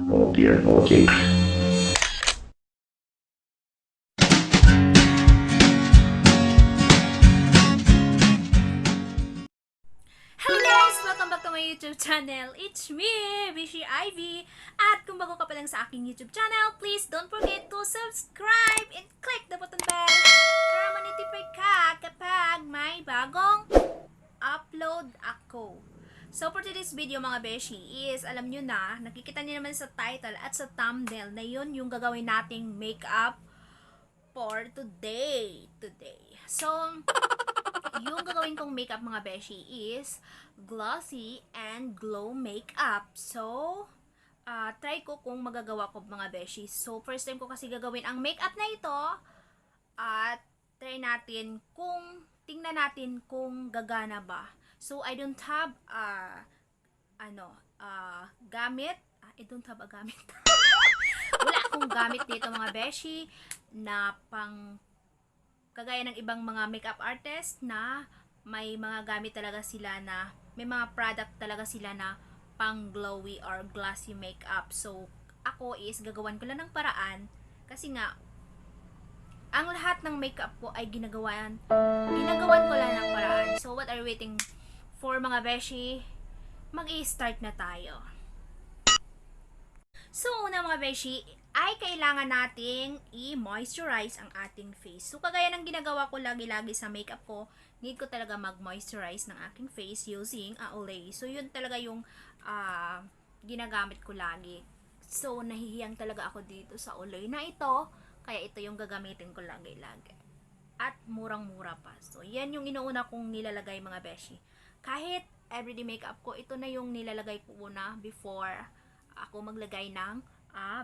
Oh dear, okay. Hello guys! Welcome back to my YouTube channel. It's me, Beshy Ivy. At kung bago ka pa lang sa aking YouTube channel, please don't forget to subscribe and click the button bell para ma-notify ka kapag may bagong upload ako. So for today's video mga Beshi is, alam nyo na, nakikita nyo naman sa title at sa thumbnail na yun yung gagawin nating makeup for today. So, yung gagawin kong makeup mga beshi is glossy and glow makeup. So, try ko kung magagawa ko mga beshi. So, first time ko kasi gagawin ang makeup na ito at try natin kung tingnan natin kung gagana ba. So, I don't have gamit. I don't have a gamit. Wala akong gamit dito mga beshi na pang kagaya ng ibang mga makeup artist na may mga gamit talaga sila na may mga product talaga sila na pang glowy or glossy makeup. So, ako is gagawan ko lang ng paraan kasi nga ang lahat ng makeup ko ay ginagawan ko lang ng paraan. So, what are you waiting for mga beshi? Mag-i-start na tayo. So, una mga beshi, ay kailangan nating i-moisturize ang ating face. So, kagaya ng ginagawa ko lagi-lagi sa makeup ko, need ko talaga mag-moisturize ng aking face using a Olay. So, yun talaga yung ginagamit ko lagi. So, nahihiyang talaga ako dito sa Olay na ito, kaya ito yung gagamitin ko lagi-lagi. At murang-mura pa. So, yan yung inuuna kong nilalagay mga beshi. Kahit everyday makeup ko, ito na yung nilalagay ko una before ako maglagay ng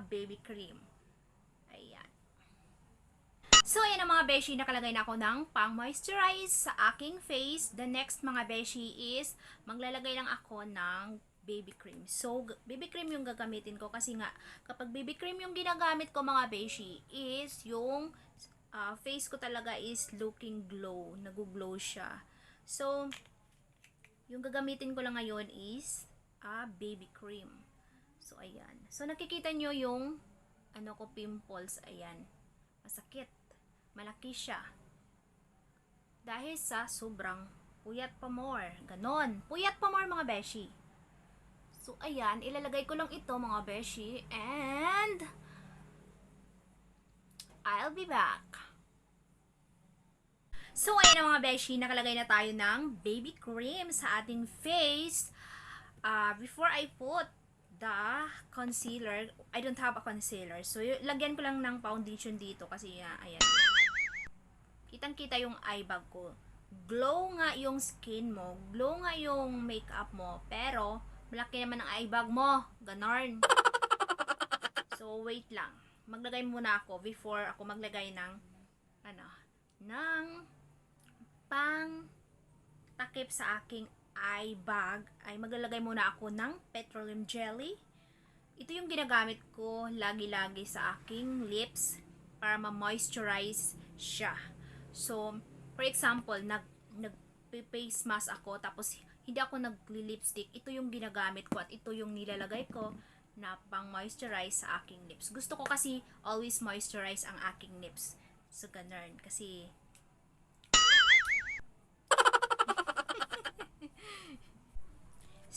baby cream. Ayan. So, ayan ang mga beshi. Nakalagay na ako ng pang-moisturize sa aking face. The next mga beshi is maglalagay lang ako ng baby cream. So, baby cream yung gagamitin ko kasi nga kapag baby cream yung ginagamit ko mga beshi is yung face ko talaga is looking glow. Nag-glow siya. So, yung gagamitin ko lang ngayon is baby cream. So, ayan. So, nakikita nyo yung pimples. Ayan. Masakit. Malaki siya. Dahil sa sobrang puyat pa more. Ganon. Puyat pa more mga beshi. So, ayan. Ilalagay ko lang ito mga beshi. And I'll be back. So, ayan mga beshi. Nakalagay na tayo ng baby cream sa ating face. Before I put the concealer, I don't have a concealer. So, lagyan ko lang ng foundation dito kasi, ayan. Kitang-kita yung eye bag ko. Glow nga yung skin mo. Glow nga yung makeup mo. Pero, malaki naman ang eye bag mo. Ganon. So, wait lang. Maglagay muna ako before ako maglagay ng, ng pang takip sa aking eye bag, ay maglalagay muna ako ng petroleum jelly. Ito yung ginagamit ko lagi-lagi sa aking lips para ma-moisturize siya. So, for example, nag-face mask ako tapos hindi ako nagli-lipstick. Ito yung ginagamit ko at ito yung nilalagay ko na pang-moisturize sa aking lips. Gusto ko kasi always moisturize ang aking lips. So, ganun. Kasi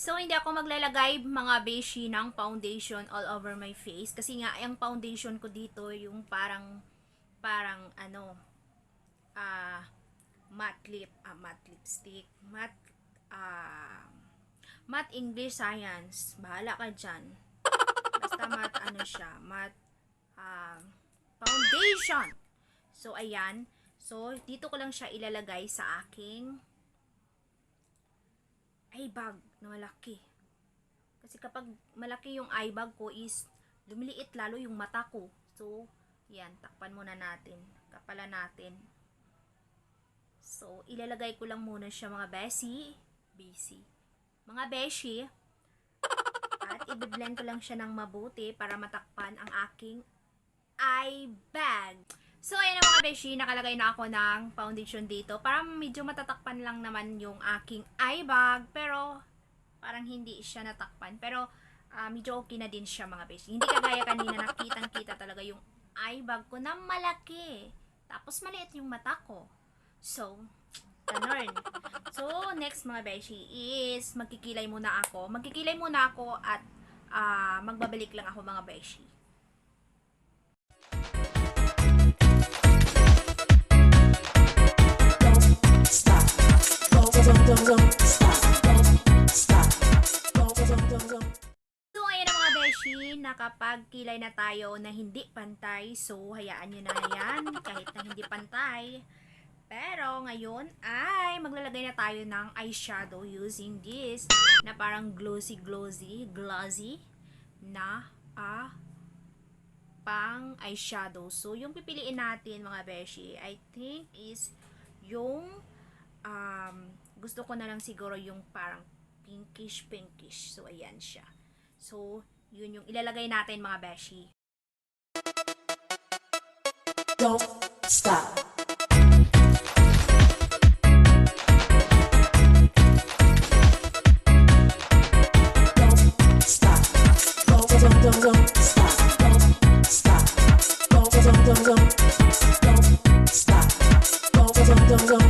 so, hindi ako maglalagay mga beshi ng foundation all over my face. Kasi nga, yung foundation ko dito, yung parang matte lipstick, matte English science. Bahala ka dyan. Basta matte, matte foundation. So, ayan. So, dito ko lang siya ilalagay sa aking eye bag na malaki. Kasi kapag malaki yung eye bag ko is lumiliit lalo yung mata ko. So, yan, takpan muna natin. Kapalan natin. So, ilalagay ko lang muna siya mga beshi. Mga beshi. At i-blend ko lang siya ng mabuti para matakpan ang aking eye bag. So, ayan na mga beshi, nakalagay na ako ng foundation dito. Para medyo matatakpan lang naman yung aking eye bag. Pero, parang hindi siya natakpan. Pero, medyo okay na din siya mga beshi. Hindi kagaya kanina nakitang-kita talaga yung eye bag ko na malaki. Tapos maliit yung mata ko. So, ganun. So, next mga beshi is magkikilay muna ako. Magkikilay muna ako at magbabalik lang ako mga beshi. Stop. Don't stop. Stop. So, ayan na mga beshi, nakapagkilay na tayo na hindi pantay. So, hayaan nyo na yan kahit na hindi pantay. Pero, ngayon ay maglalagay na tayo ng eyeshadow using this na parang glossy na pang eyeshadow. So, yung pipiliin natin mga beshi, I think is yung gusto ko na lang siguro yung parang pinkish. So, ayan siya. So, yun yung ilalagay natin mga beshi. Don't stop. Don't stop. Don't stop. Don't stop. Don't stop. Don't stop. Don't stop. Don't.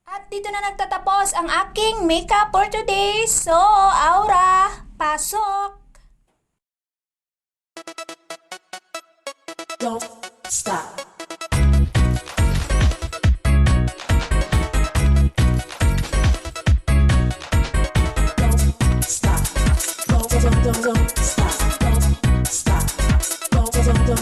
At dito na nagtatapos ang aking makeup for today. So, Aura, pasok! Don't stop. Don't stop. Don't stop. Don't stop. Don't stop. Don't stop.